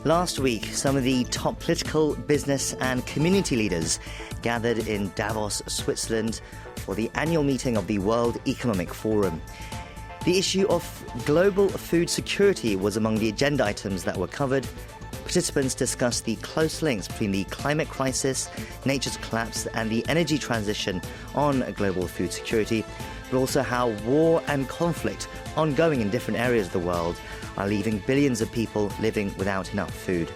Last week, some of the top political, business and community leaders gathered in Davos, Switzerland for the annual meeting of the World Economic Forum. The issue of global food security was among the agenda items that were covered. Participants discussed the close links between the climate crisis, nature's collapse and the energy transition on global food security, but also how war and conflict ongoing in different areas of the world are leaving billions of people living without enough food.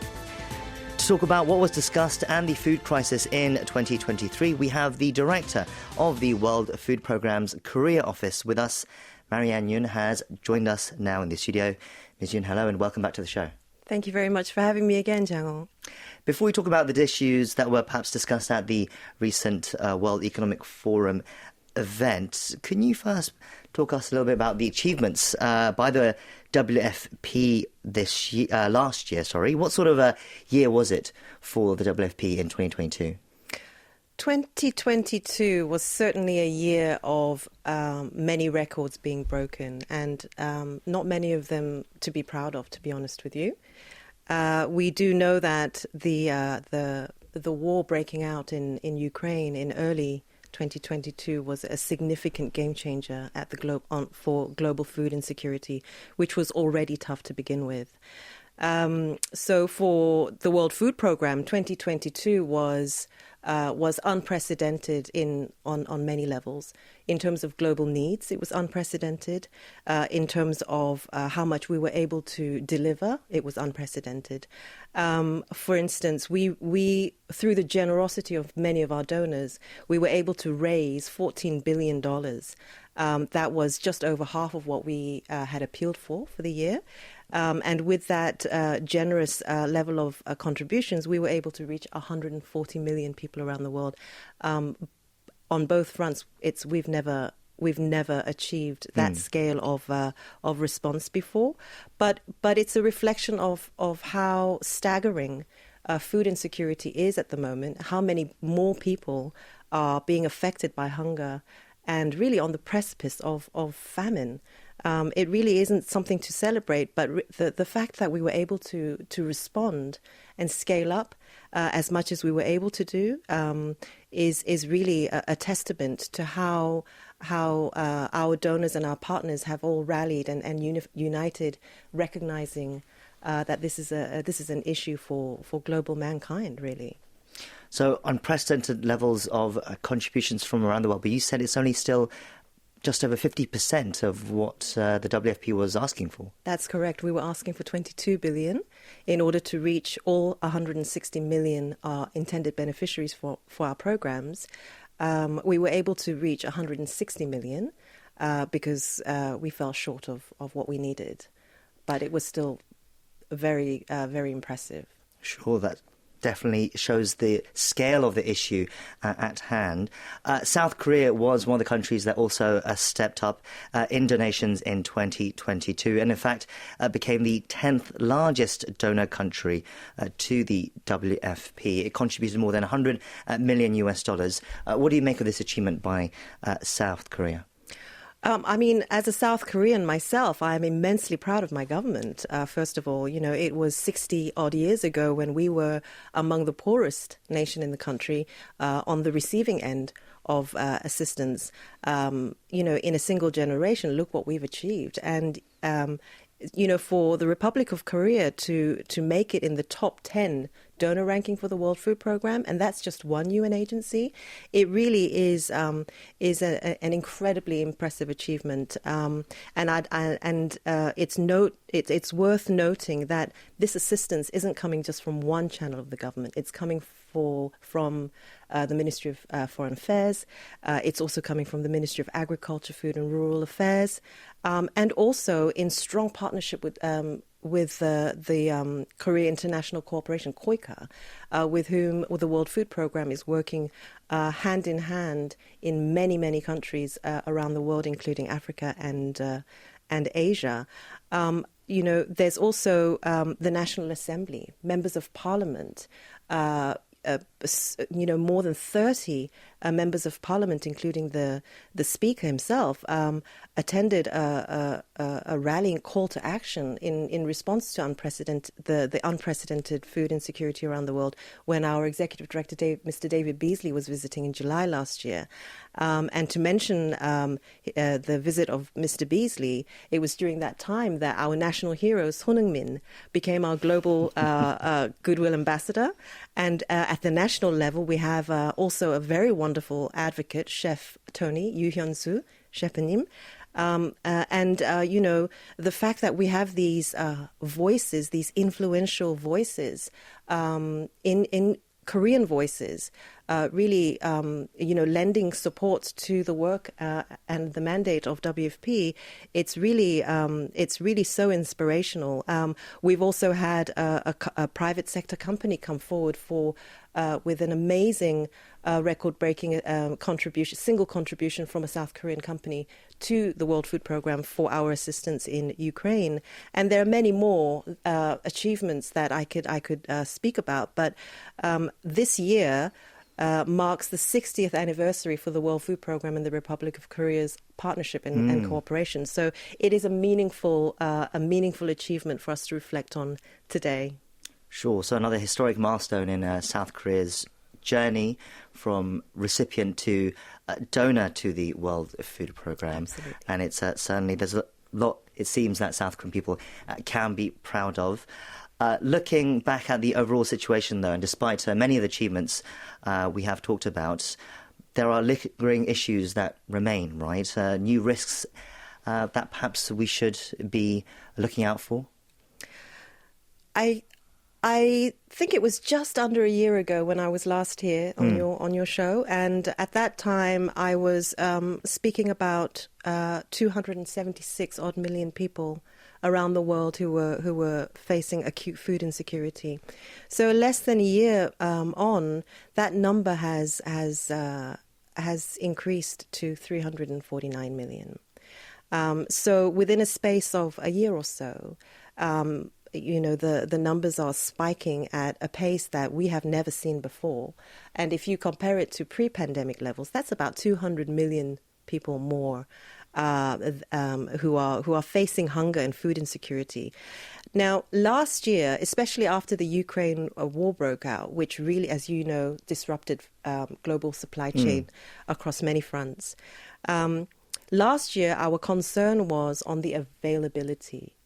To talk about what was discussed and the food crisis in 2023, we have the director of the World Food Programme's Korea office with us. Marian Yun has joined us now in the studio. Ms. Yun, hello and welcome back to the show. Thank you very much for having me again, Jang-ho. Before we talk about the issues that were perhaps discussed at the recent World Economic Forum event, can you first talk us a little bit about the achievements by the WFP last year? What sort of a year was it for the WFP in 2022? 2022 was certainly a year of many records being broken, and not many of them to be proud of, to be honest with you. We do know that the war breaking out in Ukraine in early 2022 was a significant game changer at the for global food insecurity, which was already tough to begin with. So for the World Food Programme, 2022 was unprecedented on many levels. In terms of global needs, it was unprecedented. In terms of how much we were able to deliver, it was unprecedented. For instance, we through the generosity of many of our donors, we were able to raise $14 billion. That was just over half of what we had appealed for the year. And with that generous level of contributions, we were able to reach 140 million people around the world. On both fronts, we've never achieved that scale of response before. But it's a reflection of how staggering food insecurity is at the moment. How many more people are being affected by hunger, and really on the precipice of famine. It really isn't something to celebrate, but the fact that we were able to respond and scale up as much as we were able to do is really a testament to how our donors and our partners have all rallied and united, recognizing that this is an issue for global mankind, really. So unprecedented levels of contributions from around the world, but you said it's only still just over 50% of what the WFP was asking for. That's correct. We were asking for 22 billion in order to reach all 160 million intended beneficiaries for our programs. We were able to reach 160 million because we fell short of what we needed. But it was still very, very impressive. Sure, that definitely shows the scale of the issue at hand. South Korea was one of the countries that also stepped up in donations in 2022 and in fact became the 10th largest donor country to the WFP. It contributed more than $100 million. What do you make of this achievement by South Korea? As a South Korean myself, I'm immensely proud of my government. First of all, it was 60 odd years ago when we were among the poorest nation in the country on the receiving end of assistance. In a single generation, look what we've achieved. And, for the Republic of Korea to make it in the top 10 donor ranking for the World Food Programme, and that's just one UN agency. It really is an incredibly impressive achievement, it's worth noting that this assistance isn't coming just from one channel of the government. It's coming from the Ministry of Foreign Affairs. It's also coming from the Ministry of Agriculture, Food and Rural Affairs, and also in strong partnership with the Korea International Cooperation, KOICA, with whom the World Food Programme is working hand in hand in many, many countries around the world, including Africa and Asia. There's also the National Assembly, members of Parliament, more than 30 members of parliament, including the speaker himself, attended a rallying call to action in response to the unprecedented food insecurity around the world when our executive director, Mr. David Beasley, was visiting in July last year. And to mention the visit of Mr. Beasley, it was during that time that our national hero, Son Heung-min, became our global goodwill ambassador. And at the national level, we have also a very wonderful advocate, Chef Tony Yoo Hyun-soo, Chef-nim. The fact that we have these voices, these influential voices in Korean voices, really, lending support to the work and the mandate of WFP. It's really so inspirational. We've also had a private sector company come forward with an amazing record-breaking single contribution from a South Korean company to the World Food Programme for our assistance in Ukraine. And there are many more achievements that I could speak about. But this year marks the 60th anniversary for the World Food Programme and the Republic of Korea's partnership and cooperation. So it is a meaningful achievement for us to reflect on today. Sure. So another historic milestone in South Korea's journey from recipient to donor to the World Food Programme. Absolutely. And it's certainly, there's a lot, it seems, that South Korean people can be proud of. Looking back at the overall situation, though, and despite many of the achievements we have talked about, there are lingering issues that remain, right? New risks that perhaps we should be looking out for? I think it was just under a year ago when I was last here on your show, and at that time I was speaking about 276 odd million people around the world who were facing acute food insecurity. So less than a year on, that number has increased to 349 million. So within a space of a year or so, the numbers are spiking at a pace that we have never seen before. And if you compare it to pre-pandemic levels, that's about 200 million people more who are facing hunger and food insecurity. Now, last year, especially after the Ukraine war broke out, which really, as you know, disrupted global supply chain across many fronts, last year our concern was on the on the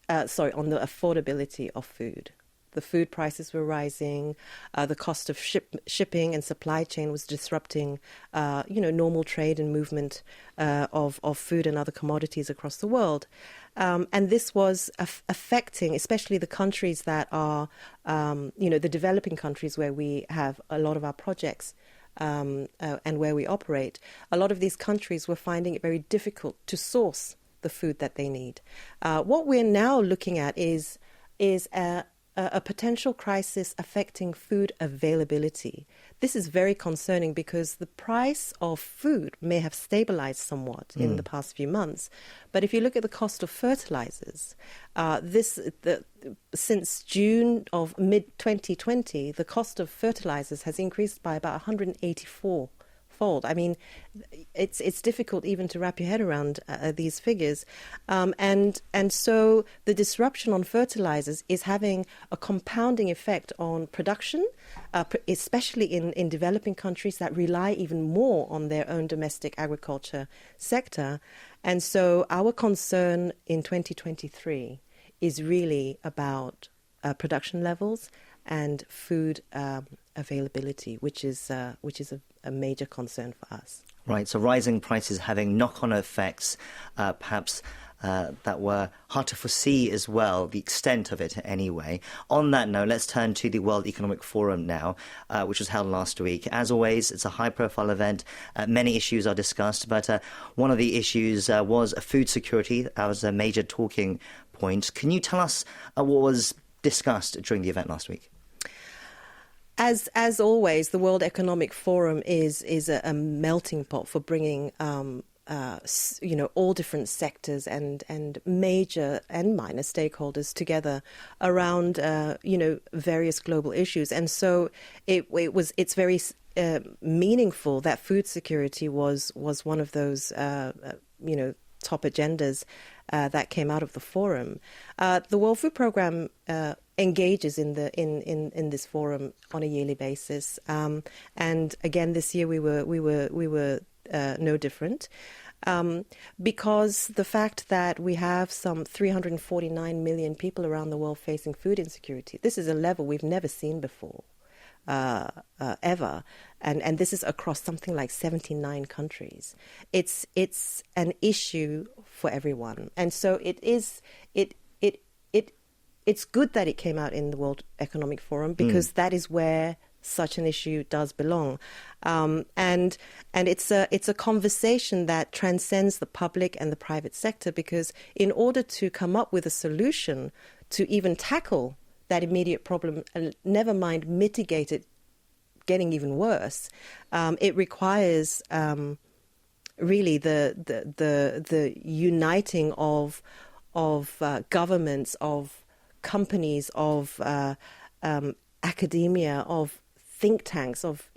affordability of food. The food prices were rising. The cost of shipping and supply chain was disrupting, normal trade and movement of food and other commodities across the world. And this was affecting, especially the countries that are, the developing countries where we have a lot of our projects and where we operate. A lot of these countries were finding it very difficult to source the food that they need. What we're now looking at is a potential crisis affecting food availability. This is very concerning because the price of food may have stabilized somewhat in the past few months. But if you look at the cost of fertilizers, since June of mid-2020, the cost of fertilizers has increased by about 184 fold. I mean, it's difficult even to wrap your head around these figures, and so the disruption on fertilizers is having a compounding effect on production, especially in developing countries that rely even more on their own domestic agriculture sector. And so our concern in 2023 is really about production levels and food availability, which is a major concern for us. Right, so rising prices having knock-on effects, perhaps that were hard to foresee as well, the extent of it anyway. On that note, let's turn to the World Economic Forum now, which was held last week. As always, it's a high-profile event. Many issues are discussed, but one of the issues was food security. That was a major talking point. Can you tell us what was discussed during the event last week? As always, the World Economic Forum is a melting pot for bringing all different sectors and major and minor stakeholders together around, various global issues. And so it's very meaningful that food security was one of those, top agendas that came out of the forum. The World Food Programme engages in this forum on a yearly basis, and again this year we were no different, because the fact that we have some 349 million people around the world facing food insecurity. This is a level we've never seen before. Ever, and this is across something like 79 countries. It's an issue for everyone, and so it's good that it came out in the World Economic Forum, because that is where such an issue does belong, and it's a conversation that transcends the public and the private sector, because in order to come up with a solution to even tackle that immediate problem, and never mind mitigate it getting even worse, it requires really the uniting of governments, of companies, of academia, of think tanks, of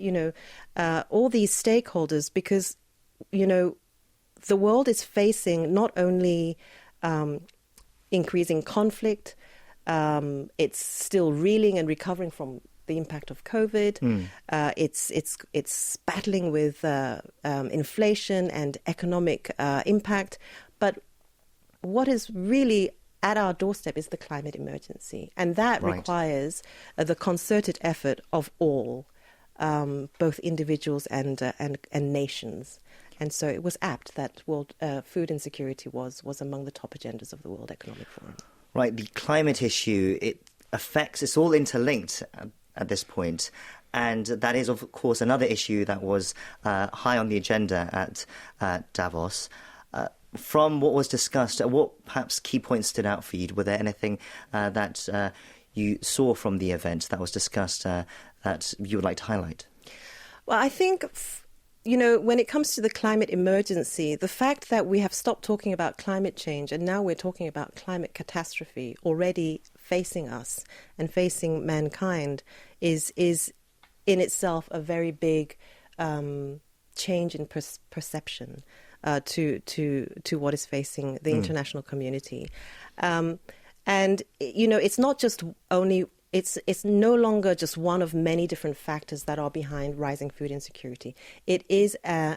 all these stakeholders, because the world is facing not only increasing conflict. It's still reeling and recovering from the impact of COVID. It's battling with inflation and economic impact. But what is really at our doorstep is the climate emergency, and that requires the concerted effort of all, both individuals and nations. And so it was apt that world food insecurity was among the top agendas of the World Economic Forum. Right, the climate issue, it's all interlinked at this point, and that is, of course, another issue that was high on the agenda at Davos. From what was discussed, what perhaps key points stood out for you? Were there anything that you saw from the event that was discussed that you would like to highlight? Well, I think when it comes to the climate emergency, the fact that we have stopped talking about climate change and now we're talking about climate catastrophe already facing us and facing mankind is in itself a very big change in perception to what is facing the international community. And it's not just only... It's no longer just one of many different factors that are behind rising food insecurity. It is an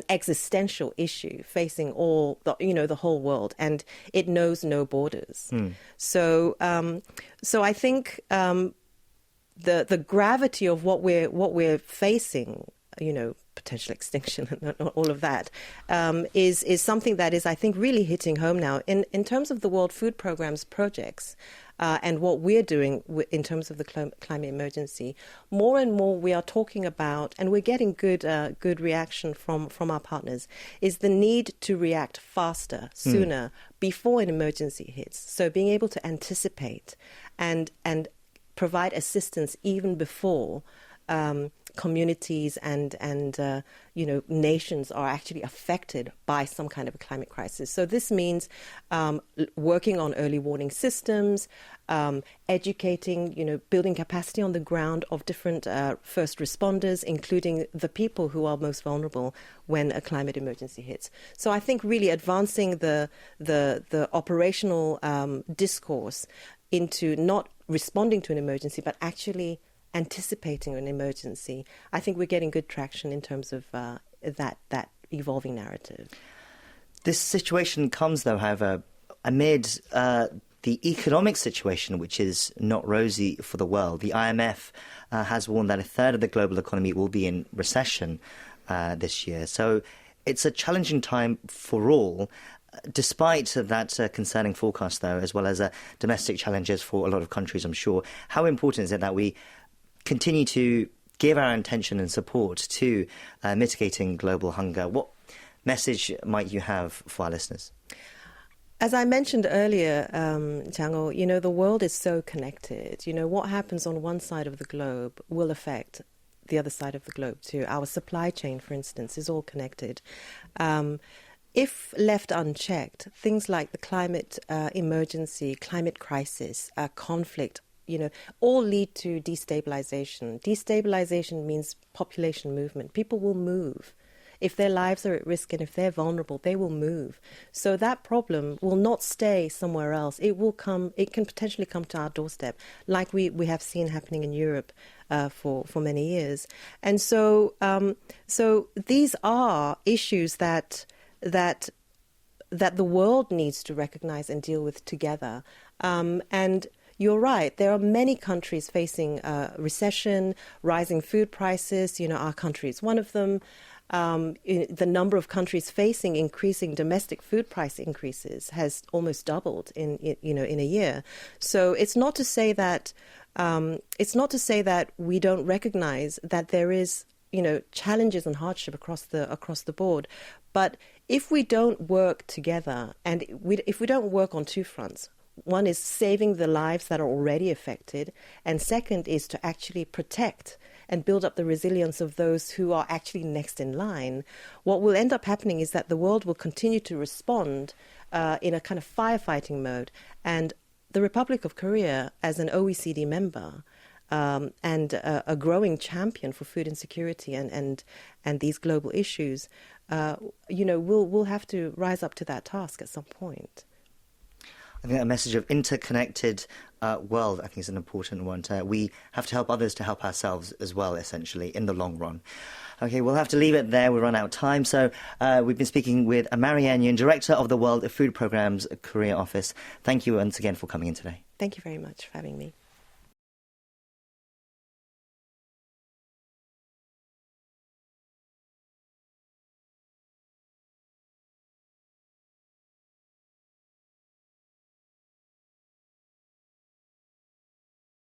existential issue facing the whole world, and it knows no borders. So I think the gravity of what we're facing, potential extinction and all of that, is something that is, I think, really hitting home now. In terms of the World Food Programme's projects and what we're doing in terms of the climate emergency, more and more we are talking about, and we're getting good reaction from our partners, is the need to react faster, sooner, before an emergency hits. So being able to anticipate and provide assistance even before communities and nations are actually affected by some kind of a climate crisis. So this means working on early warning systems, educating, building capacity on the ground of different first responders, including the people who are most vulnerable when a climate emergency hits. So I think really advancing the operational discourse into not responding to an emergency, but actually anticipating an emergency. I think we're getting good traction in terms of that evolving narrative. This situation comes, though, however, amid the economic situation, which is not rosy for the world. The IMF has warned that a third of the global economy will be in recession this year. So it's a challenging time for all. Despite that concerning forecast, though, as well as domestic challenges for a lot of countries, I'm sure, how important is it that we continue to give our attention and support to mitigating global hunger? What message might you have for our listeners? As I mentioned earlier, Chang-o, the world is so connected. What happens on one side of the globe will affect the other side of the globe too. Our supply chain, for instance, is all connected. If left unchecked, things like the climate emergency, climate crisis, conflict, all lead to destabilization. Destabilization means population movement. People will move. If their lives are at risk and if they're vulnerable, they will move. So that problem will not stay somewhere else. It can potentially come to our doorstep, like we have seen happening in Europe for many years. And so these are issues that the world needs to recognize and deal with together. And you're right. There are many countries facing recession, rising food prices. Our country is one of them. The number of countries facing increasing domestic food price increases has almost doubled in a year. So it's not to say that we don't recognize that there is challenges and hardship across the board. But if we don't work together, and if we don't work on two fronts. One is saving the lives that are already affected, and second is to actually protect and build up the resilience of those who are actually next in line. What will end up happening is that the world will continue to respond in a kind of firefighting mode. And the Republic of Korea, as an OECD member and a growing champion for food insecurity and these global issues, we'll have to rise up to that task at some point. I think a message of interconnected world, I think, is an important one. We have to help others to help ourselves as well, essentially, in the long run. OK, we'll have to leave it there. We've run out of time. So we've been speaking with Marian Yun, Director of the World Food Programme's Korea office. Thank you once again for coming in today. Thank you very much for having me.